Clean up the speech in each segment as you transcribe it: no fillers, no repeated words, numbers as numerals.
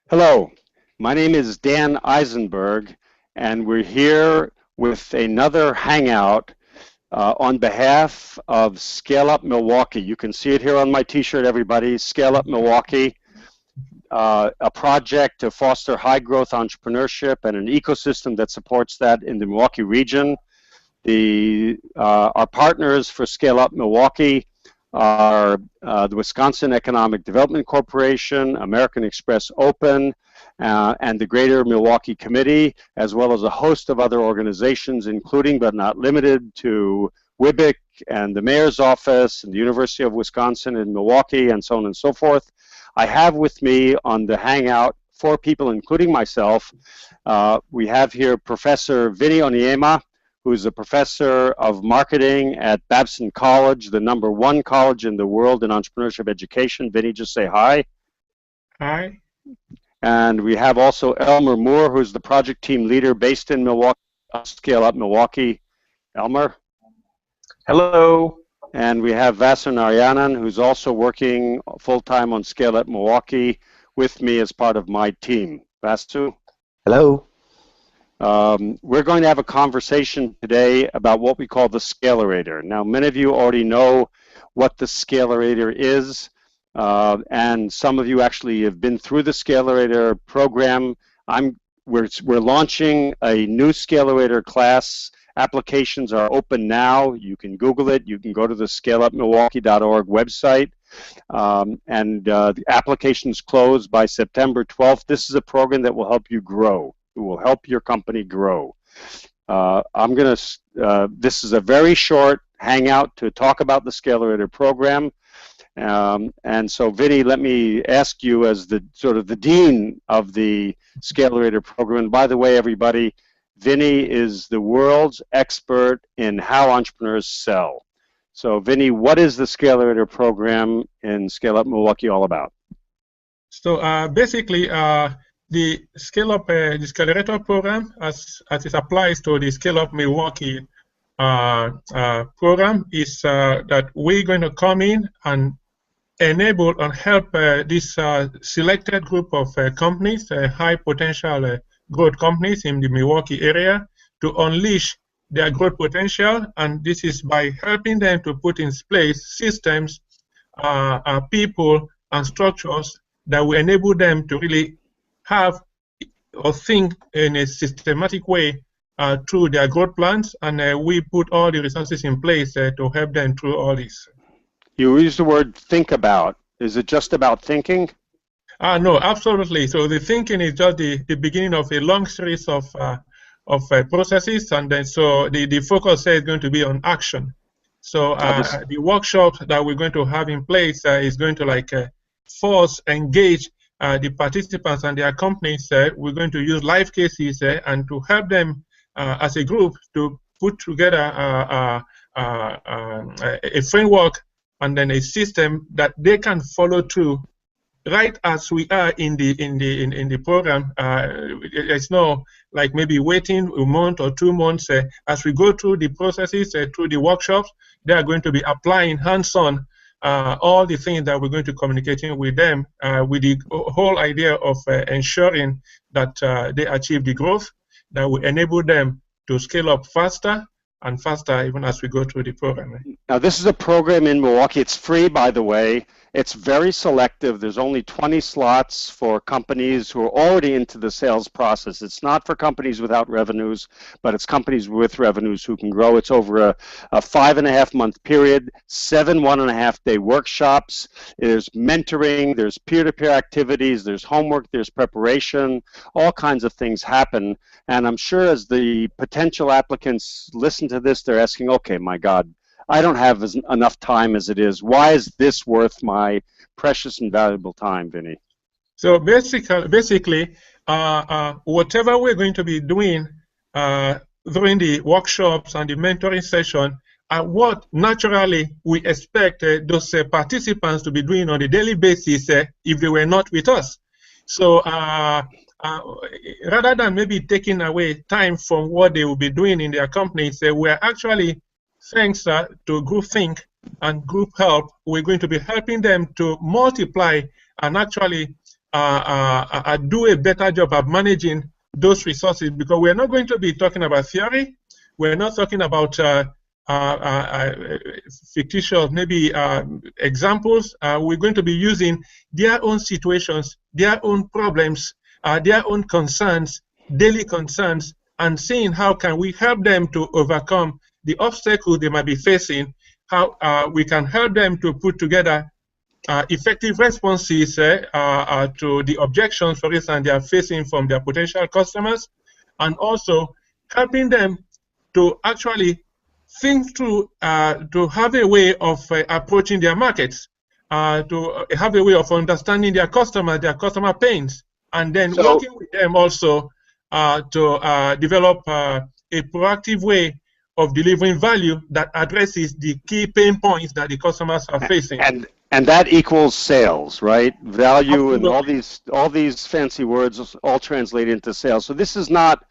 Hello, my name is Dan Eisenberg, and we're here with another hangout on behalf of Scale Up Milwaukee. You can see it here on my t-shirt, everybody. Scale Up Milwaukee, a project to foster high growth entrepreneurship and an ecosystem that supports that in the Milwaukee region. Our partners for Scale Up Milwaukee are the Wisconsin Economic Development Corporation, American Express Open, and the Greater Milwaukee Committee, as well as a host of other organizations, including but not limited to WIBIC and the Mayor's Office and the University of Wisconsin in Milwaukee, and so on and so forth. I have with me on the Hangout 4 people, including myself. We have here Professor Vinny Onyema, who's a professor of marketing at Babson College, the #1 college in the world in entrepreneurship education. Vinny, just say hi. Hi. And we have also Elmer Moore, who's the project team leader based in Milwaukee, Scale Up Milwaukee. Elmer? Hello. And we have Vasu Narayanan, who's also working full-time on Scale Up Milwaukee with me as part of my team. Vasu? Hello. We're going to have a conversation today about what we call the Scalerator. Now, many of you already know what the Scalerator is, and some of you actually have been through the Scalerator program. We're launching a new Scalerator class. Applications are open now. You can Google it. You can go to the scaleupmilwaukee.org website, and the applications close by September 12th. This is a program that will help you grow. It will help your company grow. This is a very short hangout to talk about the Scalerator program. And so, Vinny, let me ask you as the sort of the dean of the Scalerator program. And by the way, everybody, Vinny is the world's expert in how entrepreneurs sell. So, Vinny, what is the Scalerator program in Scale Up Milwaukee all about? So basically, the Scalerator program, as it applies to the Scale Up Milwaukee program, is that we're going to come in and enable and help this selected group of companies, high potential growth companies in the Milwaukee area, to unleash their growth potential. And this is by helping them to put in place systems, people, and structures that will enable them to really have or think in a systematic way through their growth plans, and we put all the resources in place to help them through all this. You use the word think about. Is it just about thinking? No, absolutely. So the thinking is just the beginning of a long series of processes, and then so the focus is going to be on action. So the workshop that we're going to have in place is going to force, engage the participants and their companies. We're going to use live cases and to help them as a group to put together a framework and then a system that they can follow through. Right as we are in the program, it's no like maybe waiting a month or 2 months. As we go through the processes, through the workshops, they are going to be applying hands-on all the things that we're going to communicating with them, with the whole idea of ensuring that they achieve the growth that will enable them to scale up faster and faster even as we go through the program. Now, this is a program in Milwaukee. It's free, by the way. It's very selective. There's only 20 slots for companies who are already into the sales process. It's not for companies without revenues, but it's companies with revenues who can grow. It's over a 5.5-month period, 7 1.5-day workshops. There's mentoring, there's peer-to-peer activities, there's homework, there's preparation. All kinds of things happen. And I'm sure as the potential applicants listen to this, they're asking, okay, my God, I don't have enough time as it is. Why is this worth my precious and valuable time, Vinny? So basically, whatever we're going to be doing during the workshops and the mentoring session are what naturally we expect those participants to be doing on a daily basis if they were not with us. So rather than maybe taking away time from what they will be doing in their companies, we're actually, thanks to groupthink and group help, we're going to be helping them to multiply and actually do a better job of managing those resources, because we're not going to be talking about theory. We're not talking about fictitious, maybe examples. We're going to be using their own situations, their own problems, their own concerns, daily concerns, and seeing how can we help them to overcome the obstacles they might be facing, how we can help them to put together effective responses to the objections, for instance, they are facing from their potential customers, and also helping them to actually think through, to have a way of approaching their markets, to have a way of understanding their customer pains, and then working with them also to develop a proactive way of delivering value that addresses the key pain points that the customers are facing. And that equals sales, right? Value. Absolutely. And all these fancy words all translate into sales. So this is not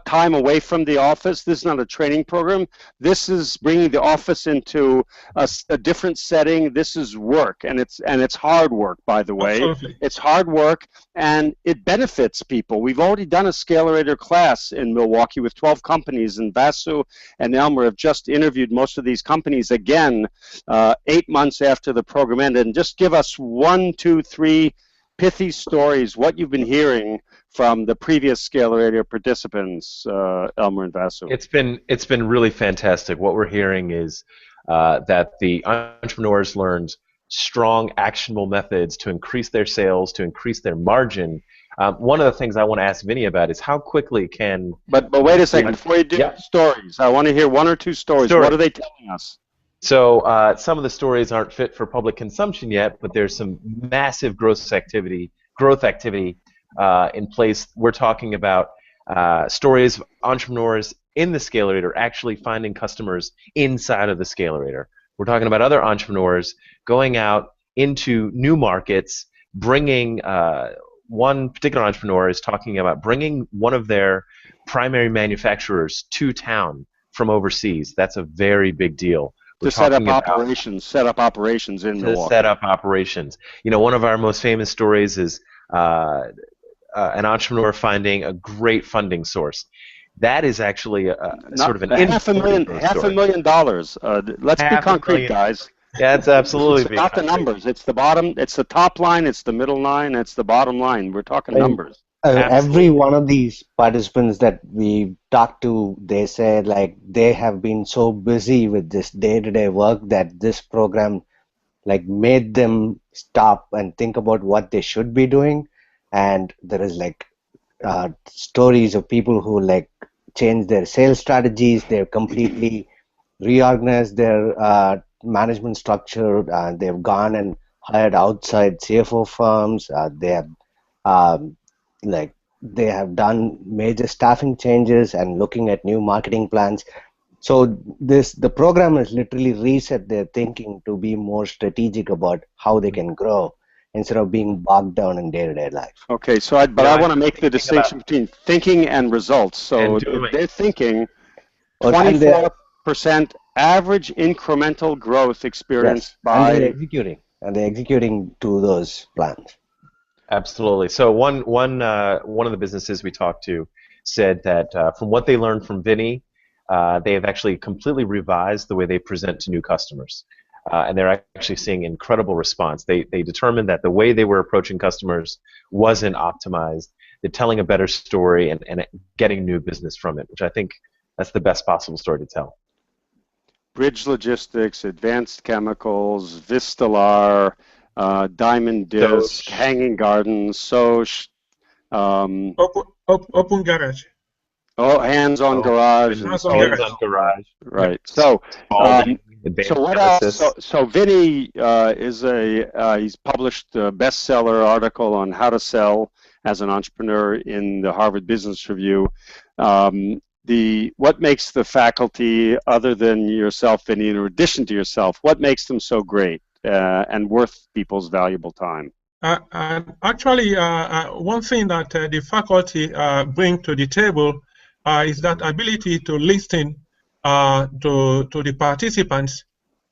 time away from the office. This is not a training program. This is bringing the office into a different setting. This is work, and it's hard work, by the way. Absolutely. It's hard work, and it benefits people. We've already done a Scalerator class in Milwaukee with 12 companies, and Vasu and Elmer have just interviewed most of these companies again 8 months after the program ended. And just give us 1, 2, 3 pithy stories, what you've been hearing from the previous Scalerator participants, Elmer and Vasu. It's been really fantastic. What we're hearing is that the entrepreneurs learned strong, actionable methods to increase their sales, to increase their margin. One of the things I want to ask Vinny about is how quickly can... But wait a second, before you do stories, I want to hear 1 or 2 stories. What are they telling us? So some of the stories aren't fit for public consumption yet, but there's some massive growth activity in place. We're talking about stories of entrepreneurs in the Scalerator actually finding customers inside of the Scalerator. We're talking about other entrepreneurs going out into new markets, bringing one particular entrepreneur is talking about bringing one of their primary manufacturers to town from overseas. That's a very big deal. To set up operations in Milwaukee. To set up operations. You know, one of our most famous stories is an entrepreneur finding a great funding source. That is actually sort of an $500,000. Let's be concrete, guys. Yeah, it's absolutely. It's not the numbers. It's the bottom. It's the top line. It's the middle line. It's the bottom line. We're talking numbers. Every one of these participants that we talked to, they said like they have been so busy with this day-to-day work that this program like made them stop and think about what they should be doing. And there is like stories of people who like changed their sales strategies. They've completely reorganized their management structure. They've gone and hired outside CFO firms. They have done major staffing changes and looking at new marketing plans. So the program has literally reset their thinking to be more strategic about how they can grow instead of being bogged down in day-to-day life. Okay, so I want to make the distinction between thinking and results. So they're thinking 24% average incremental growth experienced by... And they're executing to those plans. Absolutely. So one of the businesses we talked to said that from what they learned from Vinny, they have actually completely revised the way they present to new customers. And they're actually seeing incredible response. They determined that the way they were approaching customers wasn't optimized. They're telling a better story and getting new business from it, which I think that's the best possible story to tell. Bridge Logistics, Advanced Chemicals, Vistalar, Diamond Disc, Hanging Gardens, Soch, Open Garage. Oh, Hands-on Garage. Hands-on Garage. Right. So what else? So Vinny he's published a bestseller article on how to sell as an entrepreneur in the Harvard Business Review. What makes the faculty, other than yourself, Vinny, in addition to yourself, what makes them so great and worth people's valuable time? Actually, one thing that the faculty bring to the table is that ability to listen to the participants,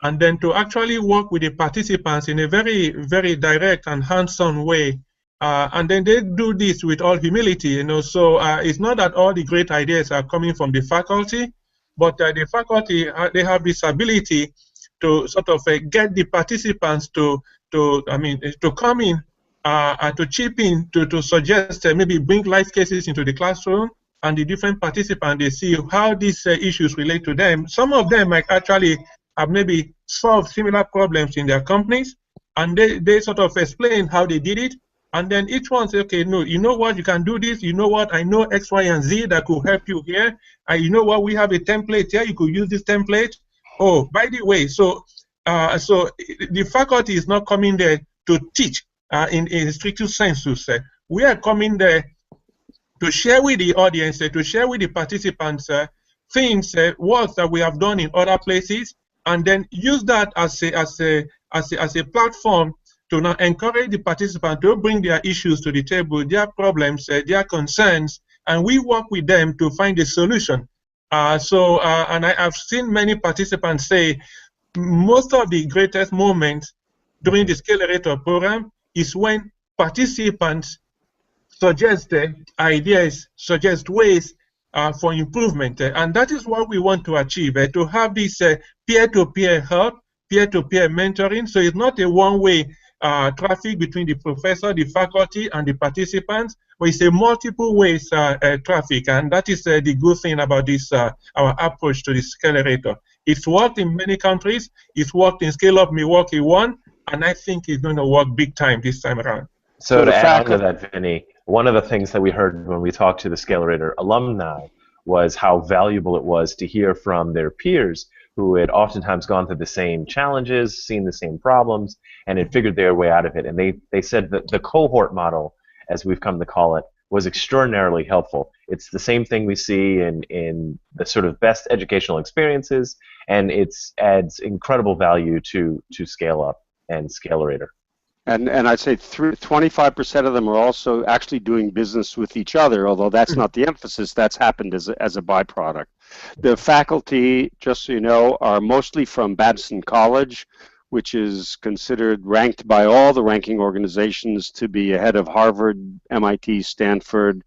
and then to actually work with the participants in a very, very direct and hands-on way And then they do this with all humility, you know. So it's not that all the great ideas are coming from the faculty, but the faculty, they have this ability to sort of get the participants to come in and to chip in, to suggest maybe bring life cases into the classroom, and the different participants, they see how these issues relate to them. Some of them might actually have maybe solved similar problems in their companies, and they sort of explain how they did it. And then each one say, okay, no, you know what, you can do this. You know what, I know X, Y, and Z that could help you here. And you know what, we have a template here. You could use this template. Oh, by the way, so the faculty is not coming there to teach in a strict sense to say. We are coming there to share with the audience, to share with the participants things, work that we have done in other places, and then use that as a platform to now encourage the participants to bring their issues to the table, their problems, their concerns, and we work with them to find a solution. And I've seen many participants say most of the greatest moments during the Scalerator program is when participants suggest ideas, suggest ways for improvement. And that is what we want to achieve, to have this peer-to-peer help, peer-to-peer mentoring. So it's not a one-way traffic between the professor, the faculty, and the participants, but it's a multiple ways traffic. And that is the good thing about this, our approach to the Scalerator. It's worked in many countries. It's worked in Scale Up Milwaukee 1, and I think it's going to work big time this time around. So to add on to that, Vinny, one of the things that we heard when we talked to the Scalerator alumni was how valuable it was to hear from their peers who had oftentimes gone through the same challenges, seen the same problems, and had figured their way out of it. And they said that the cohort model, as we've come to call it, was extraordinarily helpful. It's the same thing we see in the sort of best educational experiences, and it adds incredible value to Scale Up and Scalerator. And I'd say 25% of them are also actually doing business with each other, although that's not the emphasis. That's happened as a byproduct. The faculty, just so you know, are mostly from Babson College, which is considered, ranked by all the ranking organizations, to be ahead of Harvard, MIT, Stanford,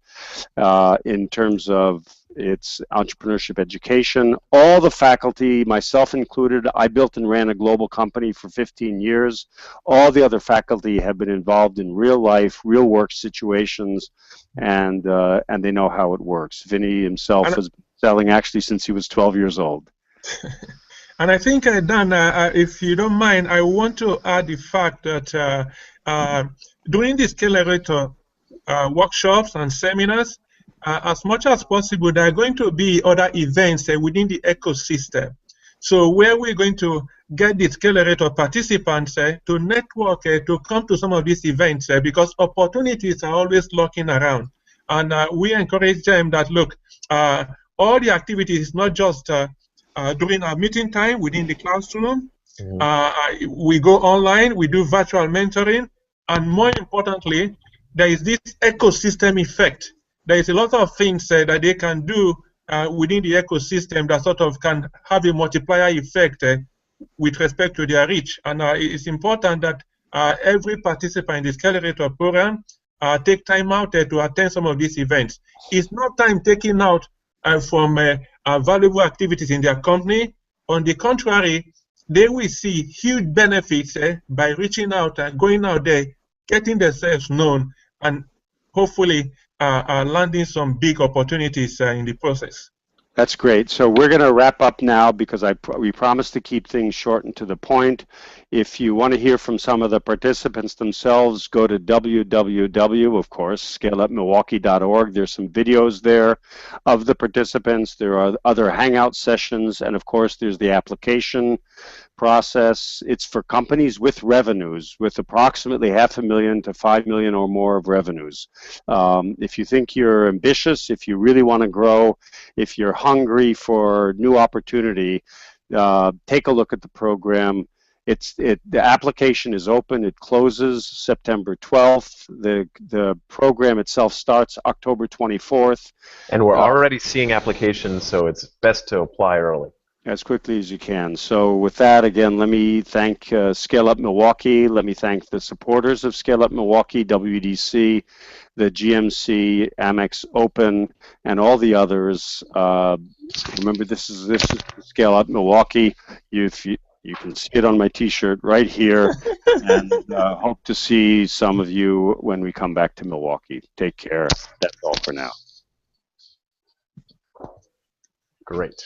in terms of its entrepreneurship education. All the faculty, myself included, I built and ran a global company for 15 years. All the other faculty have been involved in real life, real work situations, and they know how it works. Vinny himself has been selling actually since he was 12 years old. And I think, Dan, if you don't mind, I want to add the fact that during the Scalerator workshops and seminars, as much as possible, there are going to be other events within the ecosystem. So where we're going to get the Scalerator participants to network, to come to some of these events, because opportunities are always lurking around. And we encourage them that, look, all the activities, not just during our meeting time within the classroom, we go online, we do virtual mentoring, and more importantly, there is this ecosystem effect. There is a lot of things that they can do within the ecosystem that sort of can have a multiplier effect with respect to their reach. And it's important that every participant in the Scalerator program take time out to attend some of these events. It's not time taken out from valuable activities in their company. On the contrary, they will see huge benefits by reaching out and going out there, getting themselves known, and hopefully landing some big opportunities in the process. That's great. So we're going to wrap up now because we promised to keep things short and to the point. If you want to hear from some of the participants themselves, go to www, of course, scaleupmilwaukee.org. There's some videos there of the participants. There are other hangout sessions, and of course, there's the application process. It's for companies with revenues, with approximately $500,000 to $5 million or more of revenues. If you think you're ambitious, if you really want to grow, if you're hungry for new opportunity, take a look at the program. The application is open. It closes September 12th. The program itself starts October 24th. And we're already seeing applications, so it's best to apply early. as quickly as you can. So with that, again, let me thank Scale Up Milwaukee. Let me thank the supporters of Scale Up Milwaukee, WDC, the GMC, Amex Open, and all the others. Remember, this is Scale Up Milwaukee. You can see it on my T-shirt right here, and hope to see some of you when we come back to Milwaukee. Take care. That's all for now. Great.